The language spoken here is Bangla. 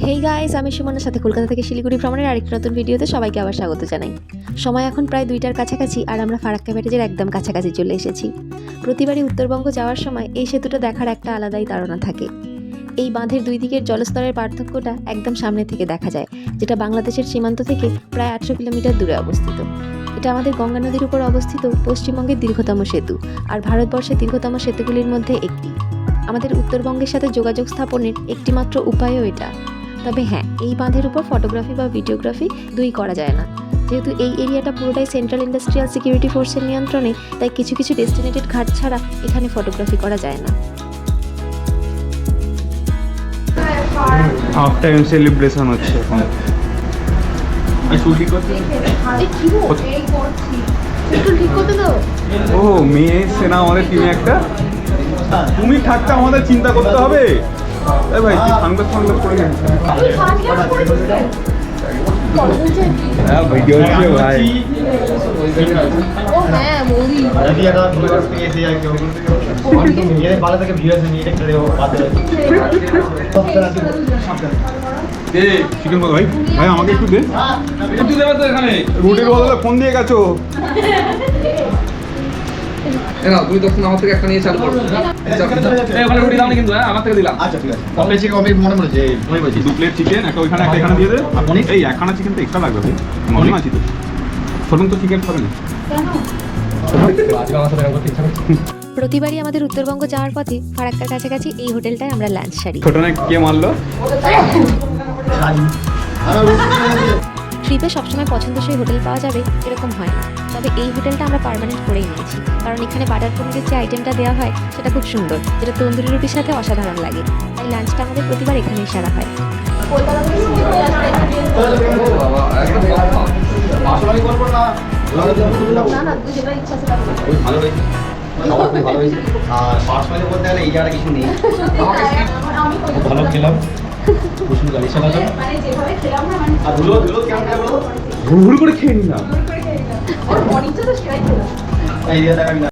হেই গাইস, আমি সুমনের সাথে কলকাতা থেকে শিলিগুড়ি ভ্রমণের আরেকটি নতুন ভিডিওতে সবাইকে আবার স্বাগত জানাই। সময় এখন প্রায় 2টার কাছাকাছি আর আমরা ফারাক্কা ব্যারেজের একদম কাছাকাছি চলে এসেছি। প্রতিবারই উত্তরবঙ্গ যাওয়ার সময় এই সেতুটা দেখার একটা আলাদাই তাড়না থাকে। এই বাঁধের দুই দিকের জলস্তরের পার্থক্যটা একদম সামনে থেকে দেখা যায়, যেটা বাংলাদেশের সীমান্ত থেকে প্রায় 800 কিলোমিটার দূরে অবস্থিত। এটা আমাদের গঙ্গা নদীর উপর অবস্থিত পশ্চিমবঙ্গের দীর্ঘতম সেতু আর ভারতবর্ষের দীর্ঘতম সেতুগুলির মধ্যে একটি। আমাদের উত্তরবঙ্গের সাথে যোগাযোগ স্থাপনের একটিমাত্র উপায়ও এটা। তবে হ্যাঁ, এই বাঁধের উপর ফটোগ্রাফি বা ভিডিওগ্রাফি দুই করা যায় না, যেহেতু এই এরিয়াটা পুরোটাই সেন্ট্রাল ইন্ডাস্ট্রিয়াল সিকিউরিটি ফোর্সের নিয়ন্ত্রণে, তাই কিছু কিছু ডেস্টিনেটেড ঘাট ছাড়া এখানে ফটোগ্রাফি করা যায় না। হাফ টাইম সেলিব্রেশন হচ্ছে এখন। ও মেয়ে এসছে না আমাদের টিমে একটা। তুমি থাকতে আমাদের চিন্তা করতে হবে। এই ভাই তুই সানগ্লাস করে নে। হ্যাঁ ভিডিও হচ্ছে ভাই। ও হ্যাঁ বৌদি যদি একটা ভিউয়ার্স পেয়েছে আর কেউ এর ভালো থেকে ভিউয়ার্স নিয়ে এটা করে বাদ দেয়। দে চিকেন বল ভাই। ভাই আমাকে একটু দে। একটু দেবে তো এখানে। রুটির বদলে ফোন দিয়ে গেছো। না তুমি তখন আমার থেকে একটা নিয়ে চালু করো। ওখানে রুটি দাও না কিন্তু, হ্যাঁ আমার থেকে দিলাম। আচ্ছা ঠিক আছে। কবে চিকেন কবে মনে পড়েছে মনে পড়েছে 2 প্লেট চিকেন, একটা ওইখানে একটা এখানে দিয়ে দে। আপনি এই একখানা চিকেন তো এক্সট্রা লাগবে ভাই। মনে আছে তো। ফোন তো চিকেন খাবেন না। প্রতিবারই আমাদের উত্তরবঙ্গ যাওয়ার পথে ফারাক্কার কাছাকাছি এই হোটেলটায় আমরা লাঞ্চ সারি। ছোটনে কে মারলো? ট্রিপে সবসময় পছন্দসই হোটেল পাওয়া যাবে এরকম হয় না, তবে এই হোটেলটা আমরা পার্মানেন্ট করেই নিয়েছি, কারণ এখানে বাটার পনিরের যে আইটেমটা দেওয়া হয় সেটা খুব সুন্দর, যেটা তন্দুরি রুটির সাথে অসাধারণ লাগে। তাই লাঞ্চটা আমাদের প্রতিবার এখানেই সারা হয়। আর পার্সোনালি বলতে গেলে এই জায়গাটা কিছু নেই। ভালো খেলাম কুসুম গাড়ি চালালাম আর ধুলো ধুলো কেমন খেলা বলো ভুল করে খেয়ে নিলাম। এই দিয়ে দেখা